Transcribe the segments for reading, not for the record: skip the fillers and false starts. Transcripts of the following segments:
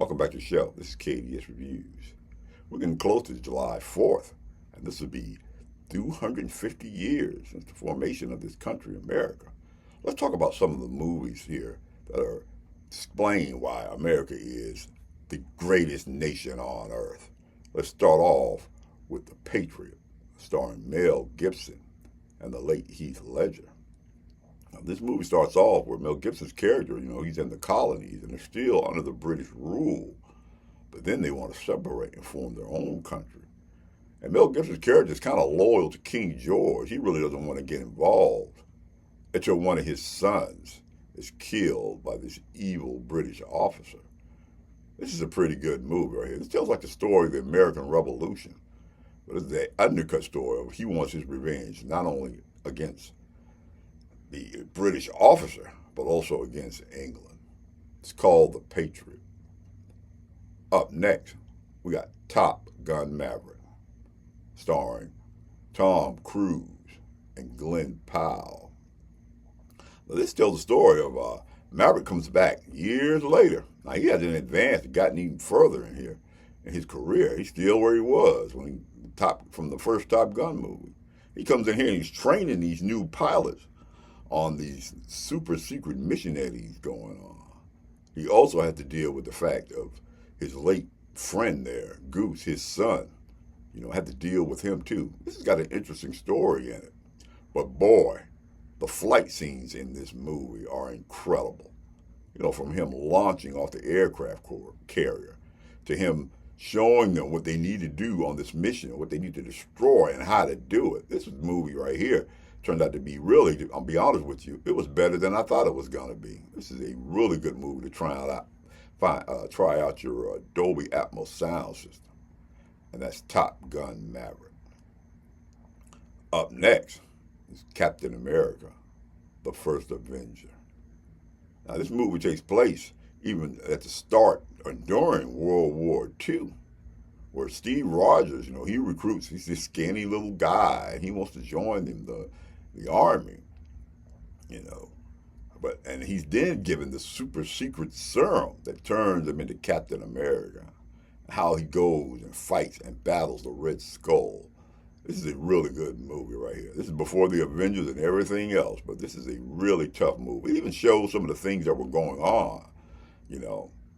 Welcome back to the show. This is KDS Reviews. We're getting close to July 4th, and this will be 250 years since the formation of this country, America. Let's talk about some of the movies here that are explaining why America is the greatest nation on earth. Let's start off with The Patriot, starring Mel Gibson and the late Heath Ledger. Now, this movie starts off where Mel Gibson's character, he's in the colonies and they're still under the British rule, but then they want to separate and form their own country. And Mel Gibson's character is kind of loyal to King George. He really doesn't want to get involved until one of his sons is killed by this evil British officer. This is a pretty good movie right here. This tells like the story of the American Revolution, but it's the undercut story of he wants his revenge not only against the British officer, but also against England. It's called The Patriot. Up next, we got Top Gun Maverick, starring Tom Cruise and Glenn Powell. Now, this tells the story of Maverick comes back years later. Now, he hasn't advanced, gotten even further in here in his career. He's still where he was from the first Top Gun movie. He comes in here and he's training these new pilots on these super secret mission that he's going on. He also had to deal with the fact of his late friend there, Goose, his son, had to deal with him too. This has got an interesting story in it. But boy, the flight scenes in this movie are incredible. From him launching off the aircraft carrier to him showing them what they need to do on this mission, what they need to destroy and how to do it. This movie right here turned out to be really, I'll be honest with you, it was better than I thought it was going to be. This is a really good movie to try out your Dolby Atmos sound system. And that's Top Gun Maverick. Up next is Captain America, The First Avenger. Now, this movie takes place even at the start or during World War II, where Steve Rogers, he recruits, he's this skinny little guy, and he wants to join the army, and he's then given the super secret serum that turns him into Captain America. How he goes and fights and battles the Red Skull. This is a really good movie right here. This is before the Avengers and everything else, but this is a really tough movie. It even shows some of the things that were going on,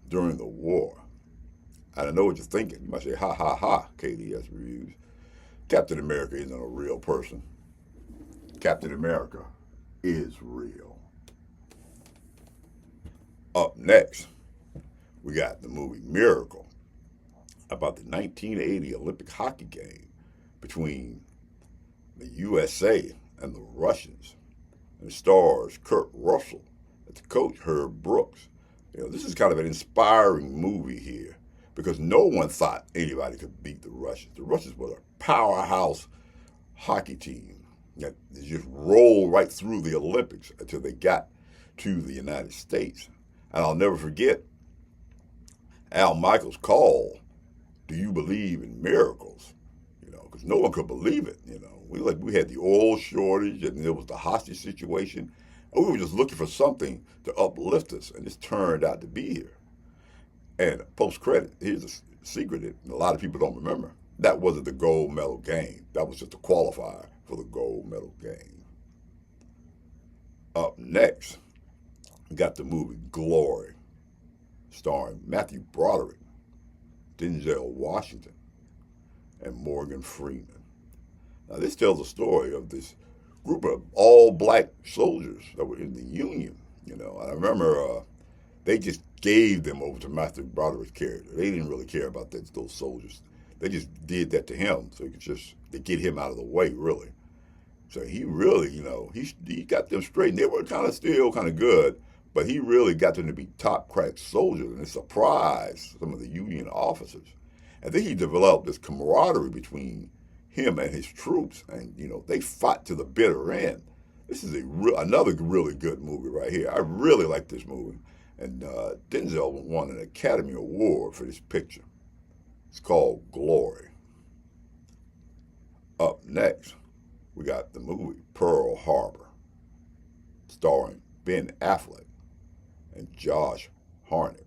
during the war. And I know what you're thinking. You might say, ha, ha, ha, KDS Reviews. Captain America isn't a real person. Captain America is real. Up next, we got the movie Miracle, about the 1980 Olympic hockey game between the USA and the Russians. And it stars Kurt Russell as the coach, Herb Brooks. This is kind of an inspiring movie here because no one thought anybody could beat the Russians. The Russians were a powerhouse hockey team that just rolled right through the Olympics until they got to the United States. And I'll never forget Al Michaels' call, "Do you believe in miracles?" Because no one could believe it. We had the oil shortage and there was the hostage situation. And we were just looking for something to uplift us, and this turned out to be here. And post credit, here's a secret that a lot of people don't remember. That wasn't the gold medal game. That was just a qualifier for the gold medal game. Up next, we got the movie Glory, starring Matthew Broderick, Denzel Washington, and Morgan Freeman. Now, this tells the story of this group of all-black soldiers that were in the Union. I remember they just gave them over to Matthew Broderick's character. They didn't really care about those soldiers. They just did that to him so to get him out of the way, really. So he really, he got them straight. And they were still kind of good, but he really got them to be top crack soldiers, and it surprised some of the Union officers. And then he developed this camaraderie between him and his troops, and they fought to the bitter end. This is another really good movie right here. I really like this movie, and Denzel won an Academy Award for this picture. It's called Glory. Up next, we got the movie Pearl Harbor, starring Ben Affleck and Josh Hartnett.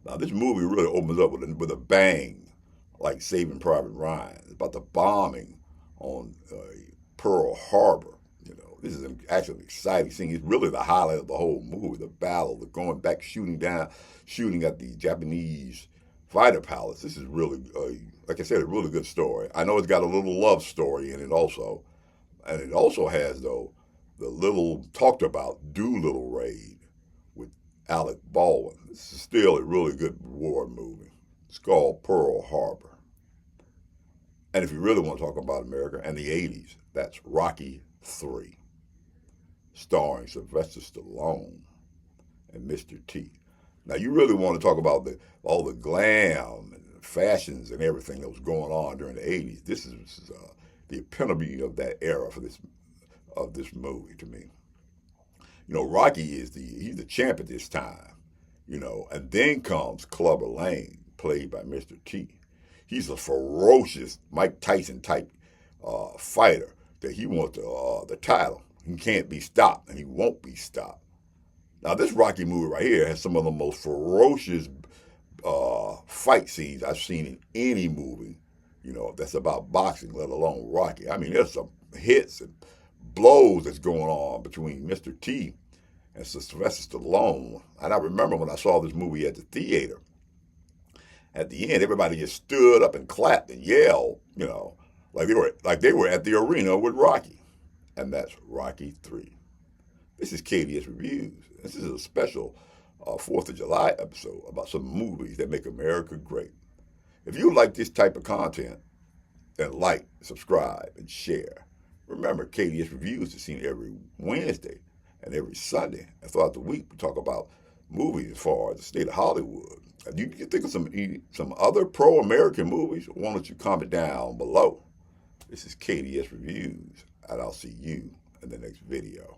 Now, this movie really opens up with a bang, like Saving Private Ryan. It's about the bombing on Pearl Harbor. This is actually an exciting scene. It's really the highlight of the whole movie, the battle, the going back, shooting at the Japanese fighter pilots. This is really, like I said, a really good story. I know it's got a little love story in it also. And it also has, though, the little talked about Doolittle raid with Alec Baldwin. This is still a really good war movie. It's called Pearl Harbor. And if you really want to talk about America and the 80s, that's Rocky III, starring Sylvester Stallone and Mr. T. Now, you really want to talk about all the glam and fashions and everything that was going on during the 80s. This is the epitome of that era of this movie to me. Rocky he's the champ at this time, and then comes Clubber Lang, played by Mr. T. He's a ferocious Mike Tyson type fighter that he wants the title. He can't be stopped, and he won't be stopped. Now, this Rocky movie right here has some of the most ferocious fight scenes I've seen in any movie, that's about boxing, let alone Rocky. I mean, there's some hits and blows that's going on between Mr. T and Sylvester Stallone. And I remember when I saw this movie at the theater, at the end, everybody just stood up and clapped and yelled, like they were at the arena with Rocky. And that's Rocky III. This is KDS Reviews. This is a special 4th of July episode about some movies that make America great. If you like this type of content, then like, subscribe, and share. Remember, KDS Reviews is seen every Wednesday and every Sunday. And throughout the week, we talk about movies as far as the state of Hollywood. If you can think of some other pro-American movies, why don't you comment down below? This is KDS Reviews, and I'll see you in the next video.